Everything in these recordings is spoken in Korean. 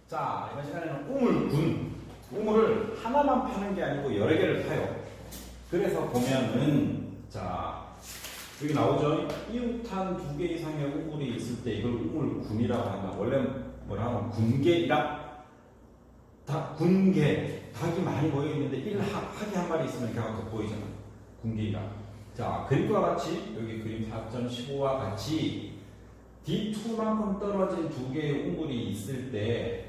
자, 이번 시간에는 우물군. 우물을 하나만 파는 게 아니고 여러 개를 파요. 그래서 보면은, 자, 여기 나오죠? 이웃한 2개 이상의 우물이 있을 때 이걸 우물군이라고 한다. 원래 뭐라 하면 군계이라? 군계. 닭이 많이 모여있는데 학이 한 마리 있으면 걔가 더 보이잖아. 군계이라. 자, 그림과 같이, 여기 그림 4.15와 같이 D2만큼 떨어진 2개의 우물이 있을 때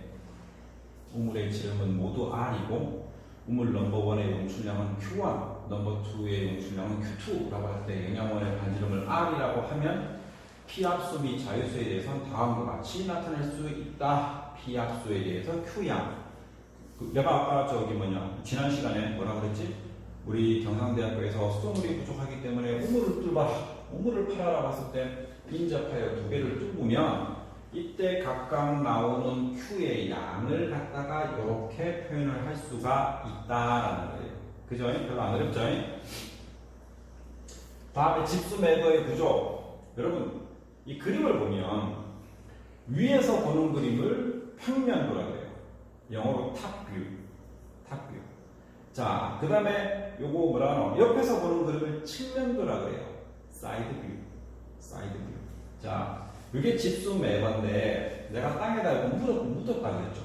우물의 지름은 모두 R이고 우물 넘버1의 용출량은 Q1, 넘버 2의 용출량은 Q2라고 할 때 영양원의 반지름을 R이라고 하면 P압수 및 자유수에 대해서는 다음과 같이 나타낼 수 있다. P압수에 대해서 Q양. 내가 아까 지난 시간에 뭐라 그랬지? 우리 경상대학교에서 수돗물이 부족하기 때문에 우물을 뚫어라. 우물을 팔아라 봤을 때 인접하여 2개를 뚫으면 이때 각각 나오는 Q의 양을 갖다가 이렇게 표현을 할 수가 있다라는 거예요. 그죠? 별로 안 어렵죠? 다음에 집수 매거의 구조. 여러분, 이 그림을 보면 위에서 보는 그림을 평면도라 그래요. 영어로 탑뷰. 자, 그 다음에 요거 뭐라 하노? 옆에서 보는 그림을 측면도라 그래요. 사이드뷰. 자, 이게 집수 매거인데 내가 땅에다 이거 묻었다 그랬죠.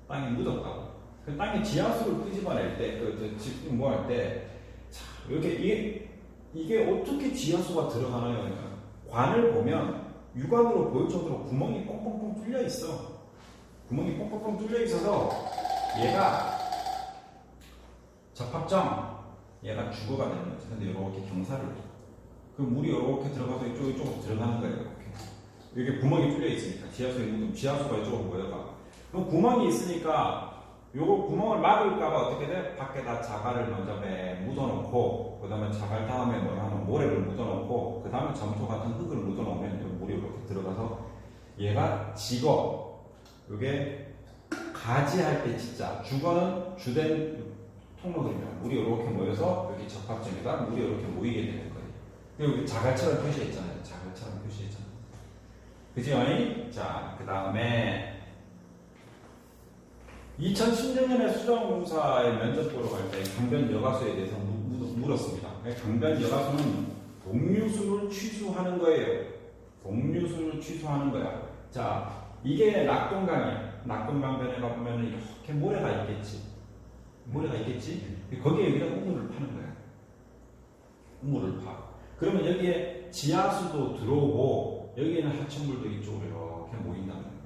땅에 묻었다고. 그 땅에 지하수를 끄집어낼 때, 집수 뭐 할 때, 자, 이렇게 이게 어떻게 지하수가 들어가나요? 그러니까 관을 보면 육안으로 보일 정도로 구멍이 뻥뻥뻥 뚫려 있어. 구멍이 뻥뻥뻥 뚫려 있어서 얘가 적합점, 얘가 주거가 되는 거죠. 근데 이렇게 경사를 둬. 그럼 물이 이렇게 들어가서 이쪽으로 들어가는 거예요. 이렇게. 이게 구멍이 뚫려 있으니까 지하수에 묻으면 지하수가 이쪽으로 모여가. 그럼 구멍이 있으니까 요거 구멍을 막을까봐 어떻게 돼? 밖에다 자갈을 먼저 묻어놓고 그 다음에 자갈 다음에 모래를 묻어놓고 그 다음에 점토 같은 흙을 묻어놓으면 물이 이렇게 들어가서 얘가 직어. 요게 가지할 때 진짜 주거는 주된 통로들입니다. 물이 이렇게 모여서 여기 적합점에다 물이 이렇게 모이게 되는 거예요. 여기 자갈처럼 표시했잖아요. 그죠? 자, 그 다음에 2016년에 수정공사의 면접 보러 갈 때 강변 여가수에 대해서 물었습니다. 강변 여가수는 동류수를 취수하는 거예요. 자, 이게 낙동강이야. 낙동강변에 가보면 이렇게 모래가 있겠지. 거기에 여기다 우물을 파는 거야. 우물을 파. 그러면 여기에 지하수도 들어오고 여기에는 하천물도 이쪽으로 이렇게 모인다는 거예요.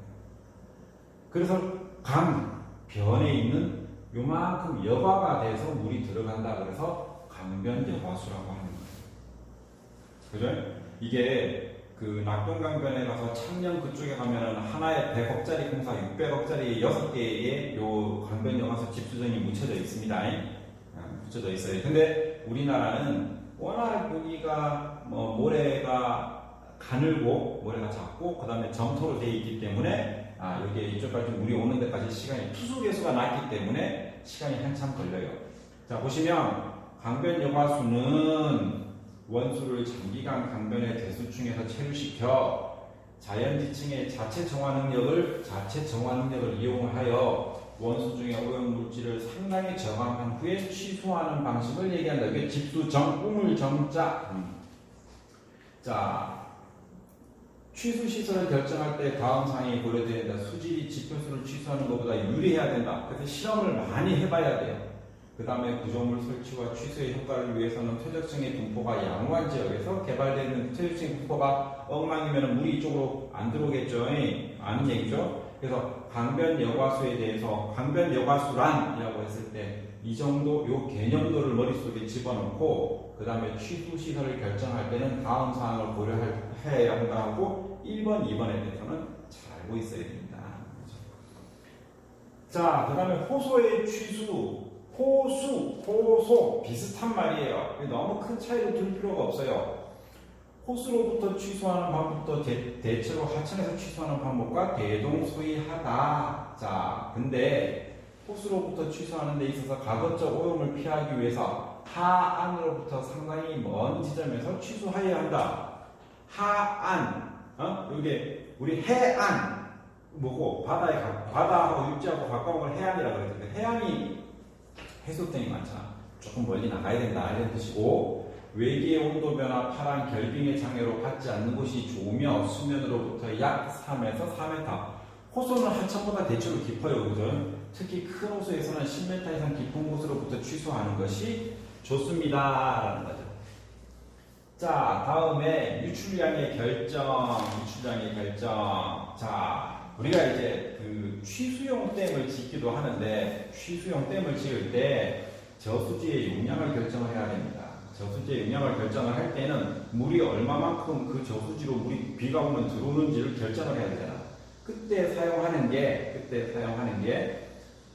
그래서 강변에 있는 요만큼 여과가 돼서 물이 들어간다 그래서 강변 여과수라고 하는 거예요. 그죠? 이게 그 낙동강변에 가서 창녕 그쪽에 가면은 하나에 100억짜리 공사 600억짜리 6개의 요 강변 여과수 집수정이 묻혀져 있습니다. 묻혀져 있어요. 근데 우리나라는 워낙 여기가 모래가 가늘고 모래가 작고 그 다음에 점토로 되어 있기 때문에 여기에 이쪽까지 물이 오는 데까지 시간이 투수 개수가 낮기 때문에 시간이 한참 걸려요. 자, 보시면 강변 여과수는 원수를 장기간 강변의 대수층에서 체류시켜 자연지층의 자체 정화 능력을 이용하여 원수 중의 오염물질을 상당히 저감한 후에 취소하는 방식을 얘기한다. 이게 집수정, 우물정자. 자, 취수시설을 결정할 때 다음 사항이 고려되어야 된다. 수질이 지표수를 취소하는 것보다 유리해야 된다. 그래서 실험을 많이 해봐야 돼요. 그 다음에 구조물 설치와 취소의 효과를 위해서는 퇴적층의 분포가 양호한 지역에서 개발되는 퇴적층의 분포가 엉망이면 물이 이쪽으로 안 들어오겠죠. 아는 얘기죠. 그래서 강변 여과수에 대해서 강변 여과수란이라고 했을 때 이 정도 요 개념도를 머릿속에 집어넣고 그 다음에 취수 시설을 결정할 때는 다음 사항을 고려해야 한다고 1번, 2번에 대해서는 잘 알고 있어야 됩니다. 자, 그 다음에 호소의 취수, 호소 비슷한 말이에요. 너무 큰 차이를 둘 필요가 없어요. 호수로부터 취소하는 방법도 대체로 하천에서 취소하는 방법과 대동소이하다. 자, 근데 호수로부터 취소하는 데 있어서 가급적 오염을 피하기 위해서 하안으로부터 상당히 먼 지점에서 취소해야 한다. 하안, 여기 우리 해안 뭐고 바다하고 육지하고 가까운 걸 해안이라고 그랬는데 해안이 해수욕장이 많잖아. 조금 멀리 나가야 된다 이런 뜻이고 외기의 온도 변화, 파란 결빙의 장애로 받지 않는 곳이 좋으며 수면으로부터 약 3에서 4m. 호수는 하천보다 대체로 깊어요, 그죠? 특히 큰 호수에서는 10m 이상 깊은 곳으로부터 취소하는 것이 좋습니다라는 거죠. 자, 다음에 유출량의 결정. 자, 우리가 이제 그 취수용 댐을 짓기도 하는데 취수용 댐을 지을 때 저수지의 용량을 결정을 해야 됩니다. 저수지의 용량을 결정을 할 때는 물이 얼마만큼 그 저수지로 물이 비가 오면 들어오는지를 결정을 해야 되잖아. 그때 사용하는 게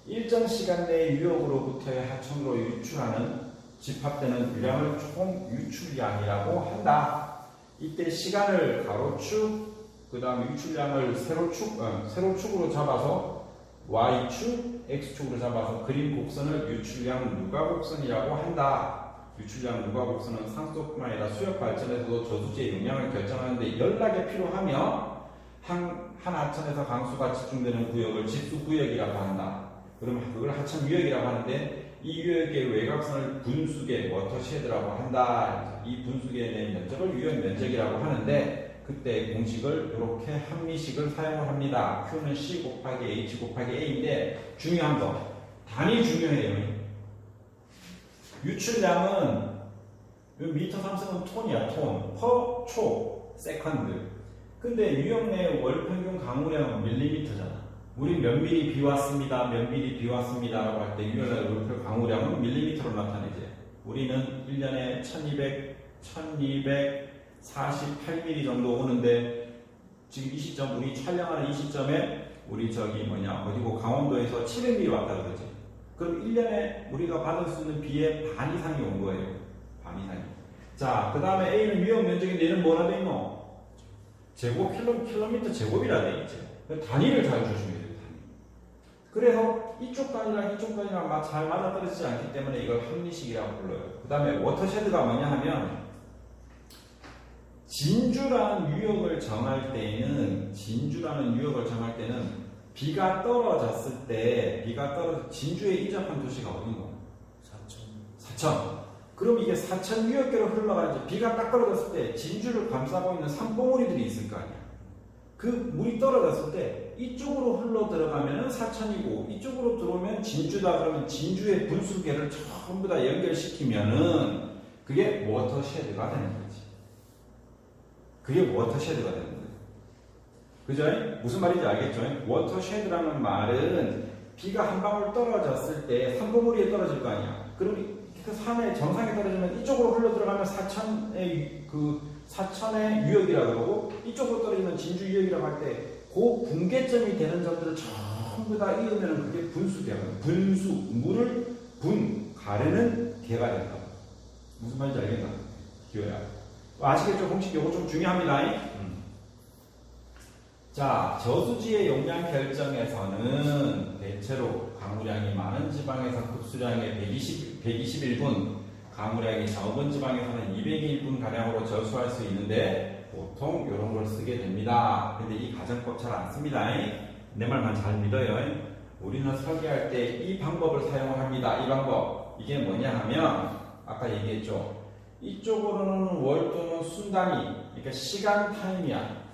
일정 시간 내 유역으로부터의 하천으로 유출하는 집합되는 유량을 총 유출량이라고 한다. 이때 시간을 가로축, 그 다음에 유출량을 세로축으로 잡아서 Y축, X축으로 잡아서 그린 곡선을 유출량 누가곡선이라고 한다. 유출량 누가곡선은 상수뿐만 아니라 수역 발전에서도 저수지의 용량을 결정하는데 연락이 필요하며 한 하천에서 강수가 집중되는 구역을 집수구역이라고 한다. 그러면 그걸 하천유역이라고 하는데 이 유역의 외곽선을 분수계, 워터쉐드라고 한다. 이 분수계에 내 면적을 유역면적이라고 하는데 그때 공식을 이렇게 한미식을 사용을 합니다. Q는 C 곱하기 H 곱하기 A인데 중요한 거, 단위 중요해요. 유출량은 미터 3승은 톤이야, 톤. 퍼 초, 세컨드. 근데 유역 내 월평균 강우량은 밀리미터잖아. 우리 몇 미리 비 왔습니다, 몇 미리 비 왔습니다라고 할 때 유역 내 월평균 강우량은 밀리미터로 나타내지. 우리는 1년에 1248mm 정도 오는데 지금 이 시점, 우리 촬영하는 이 시점에 우리 어디고 강원도에서 700mm 왔다 그러지. 그럼 1년에 우리가 받을 수 있는 비의 반 이상이 온 거예요. 반 이상이. 자, 그 다음에 A는 유역 면적인데 얘는 뭐라 돼 있노? 킬로미터 제곱이라 돼 있지. 단위를 잘 조심해야 돼요, 단위. 그래서 이쪽 단위랑 잘 맞아떨어지지 않기 때문에 이걸 한미식이라고 불러요. 그 다음에 워터쉐드가 뭐냐 하면 진주라는 유역을 정할 때는 비가 떨어졌을 때 진주에 인접한 도시가 어디노? 사천. 그럼 이게 사천 유역계로 흘러가는지 비가 딱 떨어졌을 때 진주를 감싸고 있는 산봉우리들이 있을 거 아니야. 그 물이 떨어졌을 때 이쪽으로 흘러 들어가면은 사천이고 이쪽으로 들어오면 진주다. 그러면 진주의 분수계를 전부 다 연결시키면은 그게 워터쉐드가 되는 거지. 그게 워터쉐드가 되는 거예요. 그죠? 무슨 말인지 알겠죠? 워터쉐드라는 말은 비가 한 방울 떨어졌을 때 산봉우리에 떨어질 거 아니야. 그럼 그 산의 정상에 떨어지면 이쪽으로 흘러 들어가면 사천의 유역이라고 그러고 이쪽으로 떨어지면 진주 유역이라고 할 때 그 분계점이 되는 점들을 전부 다 이으면 그게 분수계가 분수, 물을 가르는 계가 된다. 무슨 말인지 알겠나? 기호야. 아시겠죠? 공식 요거 좀 중요합니다. 자, 저수지의 용량 결정에서는 대체로 강우량이 많은 지방에서 급수량의 121분, 강우량이 적은 지방에서는 201분 가량으로 저수할 수 있는데 보통 이런 걸 쓰게 됩니다. 근데 이 가정법 잘 안 씁니다. 내 말만 잘 믿어요. 우리는 설계할 때 이 방법을 사용을 합니다. 이 방법. 이게 뭐냐 하면 아까 얘기했죠. 이쪽으로는 월 또는 순단위, 그러니까 시간 타임이야.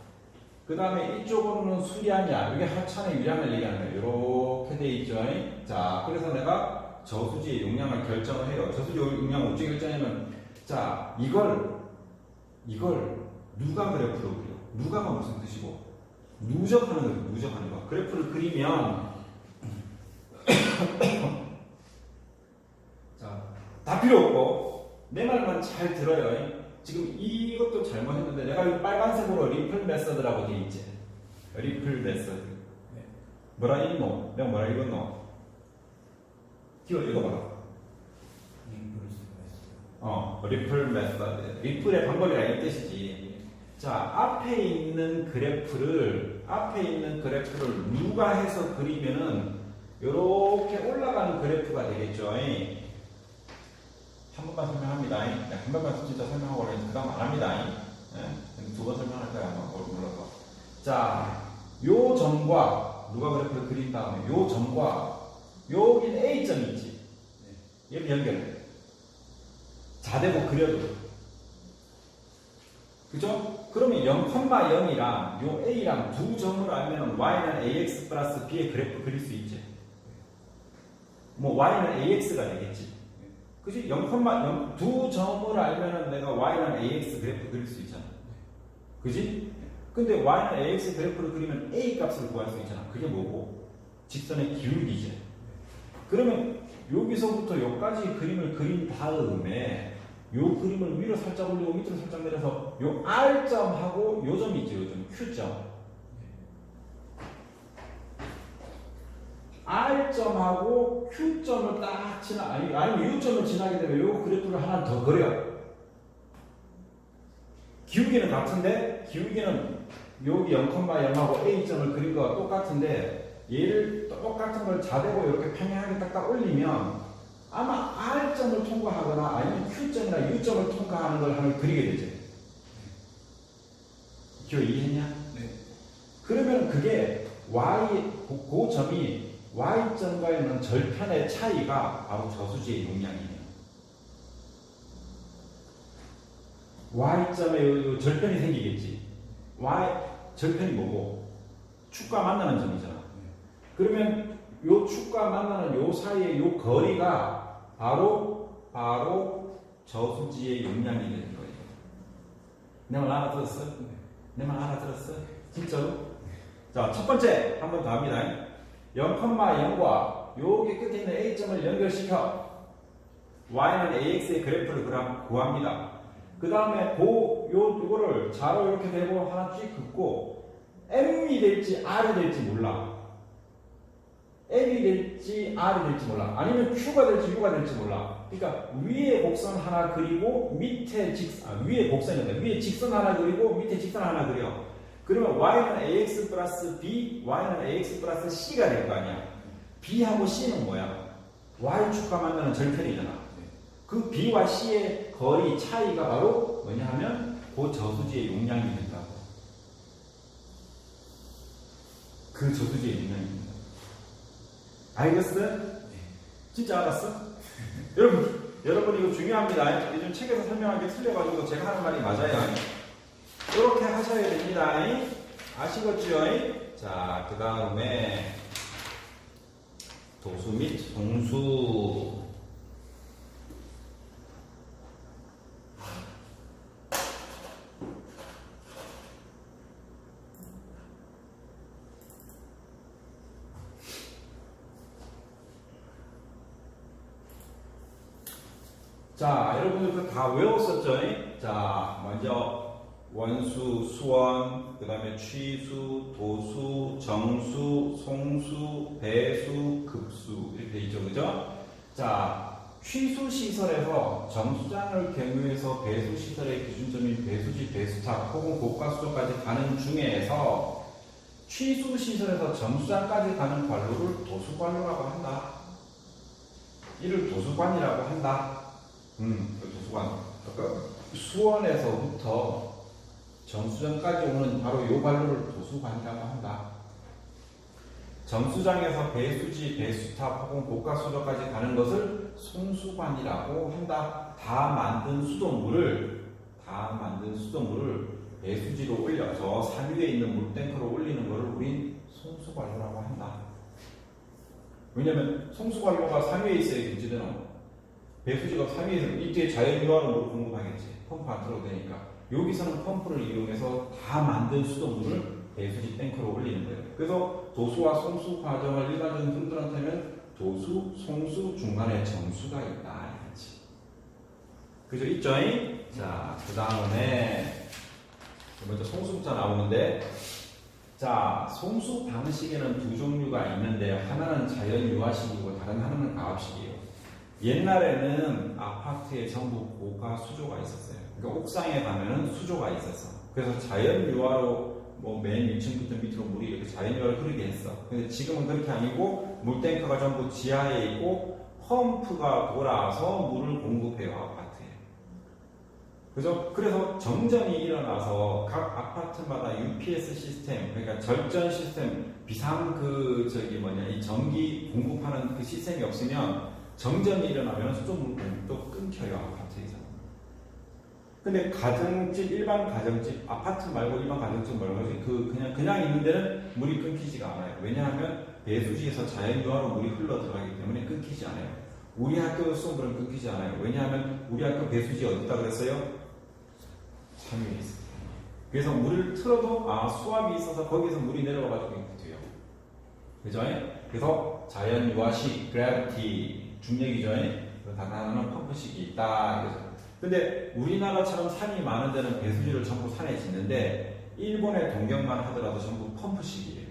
그 다음에 이쪽으로는 수량이야. 이게 하천의 유량을 얘기하는 거예요. 이렇게 돼 있죠. 자, 그래서 내가 저수지의 용량을 결정을 해요. 저수지 용량을 어떻게 결정하냐면, 자, 이걸 누가 그래프로 그려? 누가가 무슨 뜻이고? 누적하는 거예요. 누적하는 거. 그래프를 그리면, 자, 다 필요 없고, 내 말만 잘 들어요. 지금 이것도 잘못했는데 내가 이 빨간색으로 리플 메서드라고 돼 있지. 리플 메서드. 뭐라 읽노? 내가 뭐라 읽었노? 기어 읽어봐라. 리플 메서드. 리플의 방법이라 이 뜻이지. 자, 앞에 있는 그래프를 누가 해서 그리면은 이렇게 올라가는 그래프가 되겠죠. 한 번만 설명합니다. 한 번만 진짜 설명하고 그 다음 안 합니다. 두 번 설명할 거야, 아마. 몰라서. 자, 요 점과 누가 그래프를 그린 다음에 요 점과 여긴 A점이 있지. 여기 연결해. 자대고 그려도. 그죠? 그러면 0,0이랑 요 A랑 두 점을 알면 Y는 AX 플러스 B의 그래프 그릴 수 있지. 뭐 Y는 AX가 되겠지. 그지? 0,0 두 점을 알면은 내가 Y는 AX 그래프 그릴 수 있잖아. 그지? 근데 Y는 AX 그래프를 그리면 A 값을 구할 수 있잖아. 그게 뭐고? 직선의 기울기지. 그러면 여기서부터 여기까지 그림을 그린 다음에 요 그림을 위로 살짝 올리고 밑으로 살짝 내려서 요 R점하고 요 점이 있죠. 요 점, Q점. R점하고 Q점을 딱 아니면 U점을 지나게 되면 요 그래프를 하나 더 그려요. 기울기는 같은데, 기울기는 여기 0,0하고 A점을 그린 거와 똑같은데, 얘를 똑같은 걸 자대고 이렇게 평행하게 딱딱 올리면 아마 R점을 통과하거나 아니면 Q점이나 U점을 통과하는 걸 하나 그리게 되죠. 기호 이해했냐? 네. 그러면 그게 그 점이 Y점과 있는 절편의 차이가 바로 저수지의 용량이에요. Y점에 요 절편이 생기겠지. 절편이 뭐고? 축과 만나는 점이잖아. 그러면 요 축과 만나는 요 사이의 요 거리가 바로 저수지의 용량이 되는 거예요. 내 말 알아들었어? 내 말 알아들었어? 진짜로? 자, 첫 번째 한 번 더 합니다. 0,0과 여기 끝에 있는 A점을 연결시켜 Y는 AX의 그래프를 구합니다. 그 다음에 요거를 자로 이렇게 대고 하나 쭉 긋고 M이 될지 R이 될지 몰라. M이 될지 R이 될지 몰라. 아니면 Q가 될지 U가 될지 몰라. 그러니까 위에 곡선 하나 그리고 위에 곡선이다. 위에 직선 하나 그리고 밑에 직선 하나 그려. 그러면 Y는 AX 플러스 B, Y는 AX 플러스 C가 될 거 아니야. B하고 C는 뭐야? Y축과 만나는 절편이잖아. 그 B와 C의 거리 차이가 바로 뭐냐 하면 그 저수지의 용량이 된다고. 그 저수지의 용량입니다. 알겠어? 진짜 알았어? 여러분 이거 중요합니다. 요즘 책에서 설명한 게 틀려가지고 제가 하는 말이 맞아요. 이렇게 하셔야 됩니다. 아시겠죠? 자, 그 다음에 도수 및 송수. 자, 여러분들 다 외웠었죠? 자, 먼저 원수, 수원, 그 다음에 취수, 도수, 정수, 송수, 배수, 급수 이렇게 돼 있죠, 그죠? 자, 취수 시설에서 정수장을 경유해서 배수 시설의 기준점인 배수지, 배수탑 혹은 고가수조까지 가는 중에서 취수 시설에서 정수장까지 가는 관로를 도수관로라고 한다. 이를 도수관이라고 한다. 도수관. 그러니까 수원에서부터 정수장까지 오는 바로 이 관로를 도수관이라고 한다. 정수장에서 배수지, 배수탑 혹은 고가수조까지 가는 것을 송수관이라고 한다. 다 만든 수돗물을 배수지로 올려 저 산 위에 있는 물탱크로 올리는 것을 우린 송수관로라고 한다. 왜냐면 송수관로가 산 위에 있어야 유지되는 배수지가 산 위에 있으면 이때 자연유화로 물을 공급하겠지. 펌프 안 틀어도 되니까. 여기서는 펌프를 이용해서 다 만든 수돗물을 배수지 탱크로 올리는 거예요. 그래서 도수와 송수 과정을 일반적인 분들한테는 도수, 송수, 중간에 정수가 있다. 이렇지. 그죠? 있죠? 자, 그 다음에 먼저 송수부터 나오는데, 자, 송수 방식에는 두 종류가 있는데 하나는 자연유화식이고 다른 하나는 가압식이에요. 옛날에는 아파트에 전부 고가 수조가 있었어요. 그러니까 옥상에 가면은 수조가 있었어. 그래서 자연유화로 뭐 맨 위층부터 밑으로 물이 이렇게 자연유화를 흐르게 했어. 근데 지금은 그렇게 아니고 물탱크가 전부 지하에 있고 펌프가 돌아서 물을 공급해요, 아파트에. 그죠? 그래서 정전이 일어나서 각 아파트마다 UPS 시스템, 그러니까 절전 시스템, 이 전기 공급하는 그 시스템이 없으면 정전이 일어나면 수돗물 공급도 끊겨요, 아파트에서. 근데 가정집, 일반 가정집, 아파트 말고 일반 가정집 말고 그냥 있는 데는 물이 끊기지가 않아요. 왜냐하면 배수지에서 자연유화로 물이 흘러 들어가기 때문에 끊기지 않아요. 우리 학교 수돗물은 끊기지 않아요. 왜냐하면 우리 학교 배수지 어디다 그랬어요? 3위에 있어요. 그래서 물을 틀어도 수압이 있어서 거기서 물이 내려와가지고 이렇게 돼요. 그죠? 그래서 자연유화식, 그래비티, 중력이죠. 나타나는 펌프식이 있다. 근데 우리나라처럼 산이 많은 데는 배수지를 전부 산에 짓는데 일본의 동경만 하더라도 전부 펌프식이에요.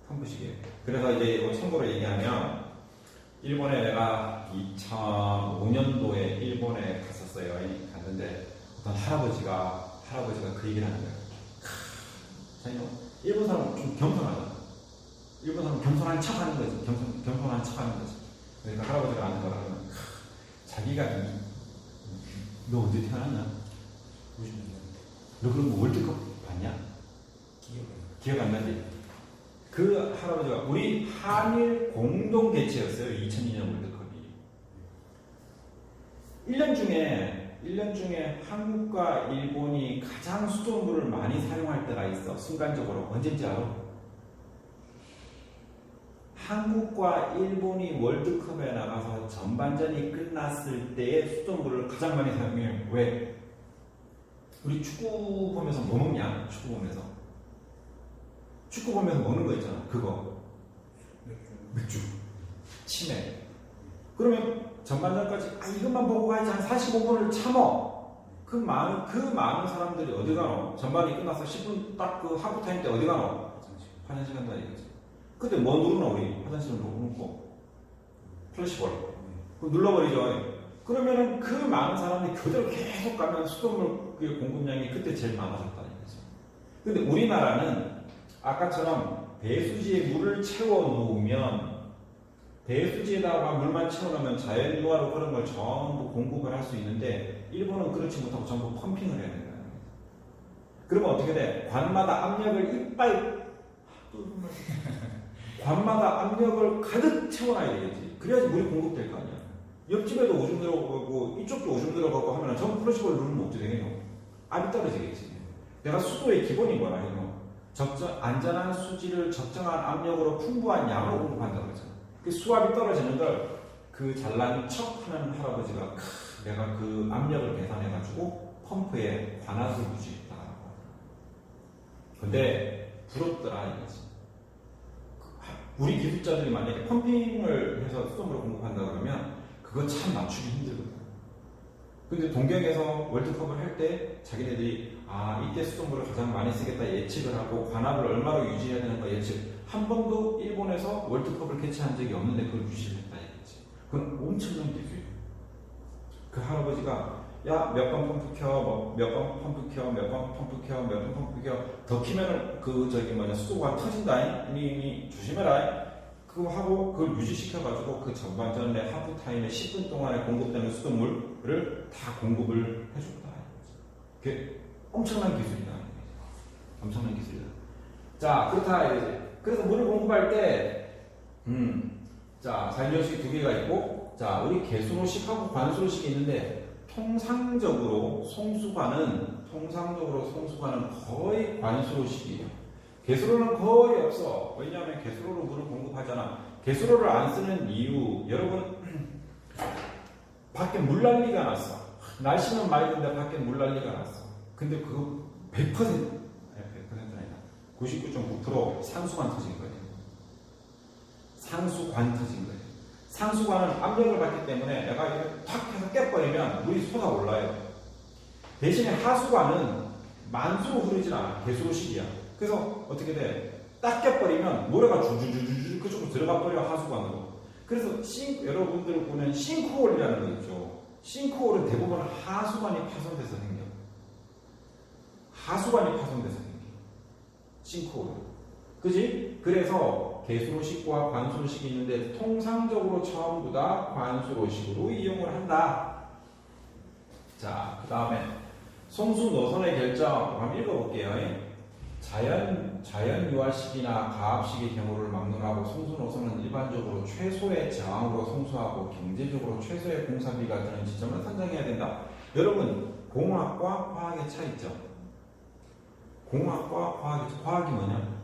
펌프식이에요. 그래서 이제 참고로 얘기하면 일본에 내가 2005년도에 일본에 갔었어요. 갔는데 어떤 할아버지가 그 얘기를 하는 거예요. 일본 사람은 좀 겸손하다. 일본 사람은 겸손한 척 하는 거지. 겸손한 척 하는 거지. 그러니까 할아버지가 하는 거라 하면 자기가 너 언제 태어났나? 90년. 너 그럼 뭐 월드컵 봤냐? 기억 안 나지? 그 할아버지가 우리 한일 공동 개최였어요. 2002년 월드컵이. 1년 중에 한국과 일본이 가장 수돗물을 많이 사용할 때가 있어. 순간적으로. 언제인지 알아? 한국과 일본이 월드컵에 나가서 전반전이 끝났을 때에 수돗물을 가장 많이 사용해요. 왜? 우리 축구 보면서 뭐 먹냐? 축구 보면서 먹는 거 있잖아. 그거. 맥주. 치맥. 그러면 전반전까지 이것만 보고 가야지 한 45분을 참어. 그 많은 사람들이 어디 가노? 전반이 끝나서 10분 딱 그 하프타임 때 어디 가노? 화장실 간다 이거지. 근데 뭐 누르나 우리? 화장실을 누르고 플래시볼. 눌러버리죠. 그러면은 그 많은 사람들이 그대로 계속 가면 수돗물 공급량이 그때 제일 많아졌다는 거죠. 근데 우리나라는 아까처럼 배수지에 물을 채워 놓으면 배수지에다가 물만 채워놓으면 자연유화로 그런 걸 전부 공급을 할 수 있는데 일본은 그렇지 못하고 전부 펌핑을 해야 된다. 그러면 어떻게 돼? 관마다 압력을 관마다 압력을 가득 채워놔야 되겠지. 그래야지 물이 공급될 거 아니야. 옆집에도 오줌 들어가고 이쪽도 오줌 들어가고 하면 전부 플러시볼을 누르면 어떻게 되겠노? 압이 떨어지겠지. 내가 수도의 기본이 뭐라 해요? 안전한 수지를 적정한 압력으로 풍부한 양으로 공급한다고 그러잖아. 그 수압이 떨어지는 걸 그 잘난 척하는 할아버지가 내가 그 압력을 계산해가지고 펌프에 관압을 유지했다라고 하더라고. 근데 부럽더라 이거지. 우리 기술자들이 만약에 펌핑을 해서 수돗물을 공급한다 그러면 그거 참 맞추기 힘들거든. 근데 동경에서 월드컵을 할 때 자기네들이 이때 수돗물을 가장 많이 쓰겠다 예측을 하고 관압을 얼마로 유지해야 되는 거 예측. 한 번도 일본에서 월드컵을 개최한 적이 없는데 그걸 유지를 했다 이거지. 그건 엄청난 기술이에요. 그 할아버지가 몇 번 펌프 켜, 몇 번 펌프 켜, 몇 번 펌프 켜, 몇 번 펌프 켜. 더 키면은 수도가 터진다. 이미 조심해라. 그거 하고 그걸 유지시켜가지고 그 전반전에 하프타임에 10분 동안에 공급되는 수돗물을 다 공급을 해줬다. 그게 엄청난 기술이다. 엄청난 기술이다. 자, 그렇다 이거지. 그래서 물을 공급할 때, 자연유화식이 두 개가 있고, 우리 개수로식하고 관수로식이 있는데, 통상적으로 송수관은 거의 관수로식이에요. 개수로는 거의 없어. 왜냐하면 개수로로 물을 공급하잖아. 개수로를 안 쓰는 이유, 여러분, 밖에 물난리가 났어. 날씨는 맑은데 밖에 물난리가 났어. 근데 그거 100%는 아니다. 99.9% 상수관 터진 거예요. 상수관 터진 거예요. 상수관은 압력을 받기 때문에 내가 이렇게 탁 해서 깨버리면 물이 쏟아올라요. 대신에 하수관은 만수로 흐르질 않아. 개수로식이야. 그래서 어떻게 돼? 딱 깨버리면 모래가 줄줄줄줄 그쪽으로 들어가 버려 하수관으로. 그래서 여러분들 보면 싱크홀이라는 거 있죠. 싱크홀은 대부분 하수관이 파손돼서 생겨. 하수관이 파손돼서 생겨. 싱크홀은. 그지? 그래서 개수로식과 관수로식이 있는데 통상적으로 전부 다 관수로식으로 이용을 한다. 자, 그 다음에 송수 노선의 결정 한번 읽어볼게요. 자연 유화식이나 가압식의 경우를 막론하고 송수 노선은 일반적으로 최소의 저항으로 송수하고 경제적으로 최소의 공사비가 드는 지점을 선정해야 된다. 여러분, 공학과 화학의 차이점. 공학과 과학이 뭐냐?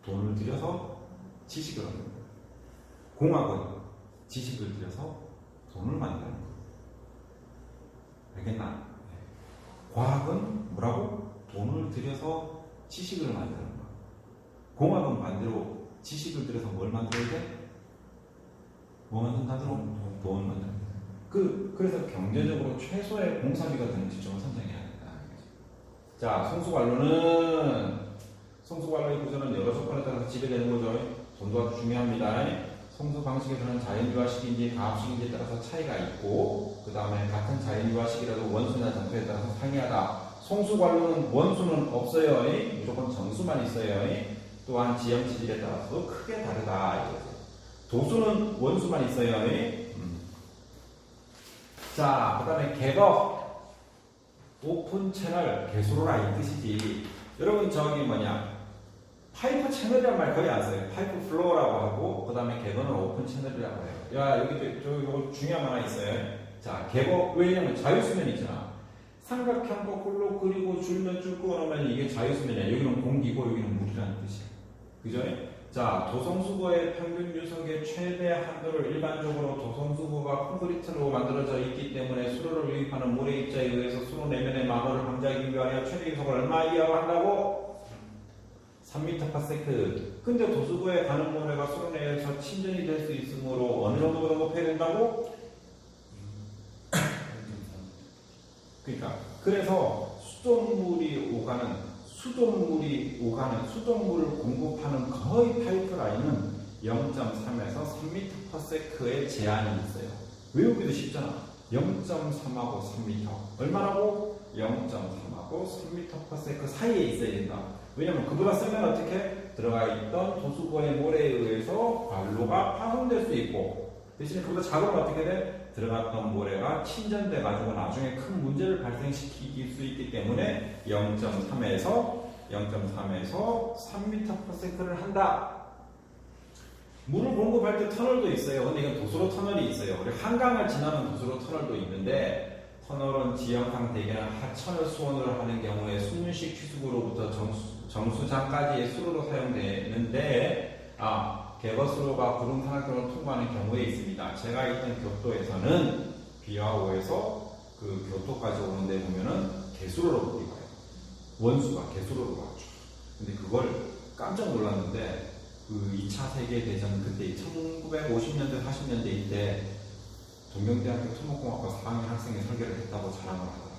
돈을 들여서 지식을 얻는 거예요. 공학은 지식을 들여서 돈을 만드는 거예요. 알겠나? 과학은 뭐라고? 돈을 들여서 지식을 만드는 거야. 공학은 반대로 지식을 들여서 뭘 만들어야 돼? 뭐 만든다더러? 돈 만드는 거야. 그래서 경제적으로 최소의 공사비가 드는 지점을 선정해야 된다. 자, 송수관로의 구조는 여러 조건에 따라서 지배되는 거죠. 돈도 아주 중요합니다. 송수 방식에서는 자연유화식인지 가압식인지에 따라서 차이가 있고, 그 다음에 같은 자연유화식이라도 원수나 전투에 따라서 상이하다. 송수관로는 원수는 없어요. 무조건 정수만 있어요. 또한 지형 지질에 따라서 크게 다르다. 이거죠. 도수는 원수만 있어요. 자, 그 다음에 개거 오픈 채널 개수로라 이 뜻이지. 여러분 저기 파이프 채널이란 말 거의 안 써요. 파이프 플로어라고 하고, 그 다음에 개거는 오픈 채널이라고 해요. 야, 여기 중요한 거 하나 있어요. 자, 개거, 왜냐면 자유수면 있잖아. 삼각형 거꾸로 그리고 줄면 줄 끊으면 이게 자유수면이야. 여기는 공기고 여기는 물이라는 뜻이야. 그죠? 자, 도성수거의 평균 유속의 최대 한도를 일반적으로 도성수거가 콘크리트로 만들어져 있기 때문에 수로를 유입하는 모래 입자에 의해서 수로 내면의 마모를 방지하기 위하여 최대 유속을 얼마 이하로 한다고? 3m/s. 근데 도수구에 가는 모래가 수로 내에서 침전이 될 수 있으므로 어느 정도보다 높여야 된다고? 그러니까 그래서 수돗물을 공급하는 거의 파이프라인은 0.3에서 3m/s의 제한이 있어요. 외우기도 쉽잖아. 0.3하고 3m. 얼마라고? 0.3하고 3m/s 사이에 있어야 된다. 왜냐면 그보다 세면 어떻게? 들어가 있던 도수구의 모래에 의해서 관로가 파손될 수 있고, 대신에 그보다 작으면 어떻게 돼? 들어갔던 모래가 침전돼 가지고 나중에 큰 문제를 발생시킬 수 있기 때문에 0.3에서 3m/s를 한다. 물을 공급할 때 터널도 있어요. 근데 이건 도수로 터널이 있어요. 우리 한강을 지나는 도수로 터널도 있는데, 터널은 지형상 대개는 하천을 수원으로 하는 경우에 순문식 취수구로부터 정수장까지의 수로로 사용되는데, 개거수로가 구름 산악도를 통과하는 경우에 있습니다. 제가 있던 교토에서는 비와호에서 그 교토까지 오는데 보면은 개수로로 물이 와요. 원수가 개수로로 와죠. 근데 그걸 깜짝 놀랐는데, 그 2차 세계대전 그때 1950년대 40년대 이때 동경대학교 토목공학과 4학년 학생이 설계를 했다고 자랑을 하더라고요.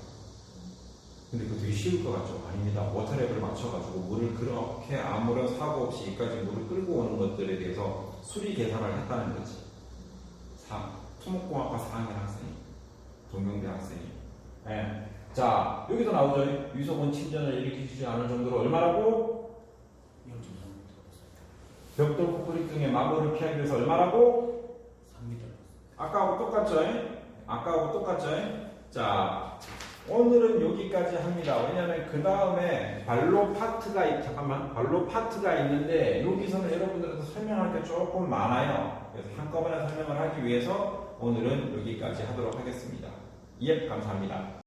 근데 그거 되게 쉬울 것 같죠? 아닙니다. 워터랩을 맞춰가지고 물을 그렇게 아무런 사고 없이 여기까지 물을 끌고 오는 것들에 대해서 수리 계산을 했다는 거지. 토목공학과 4학년 학생이, 동경대 학생이. 네. 자, 여기도 나오죠. 유속은 침전을 일으키지 않을 정도로 얼마라고? 0.3m. 벽돌 콘크리트 등의 마모를 피하기 위해서 얼마라고? 3m. 아까하고 똑같죠? 자, 오늘은 여기까지 합니다. 왜냐하면 그 다음에 발로 파트가 있는데 여기서는 여러분들한테 설명할 게 조금 많아요. 그래서 한꺼번에 설명을 하기 위해서 오늘은 여기까지 하도록 하겠습니다. 예, 감사합니다.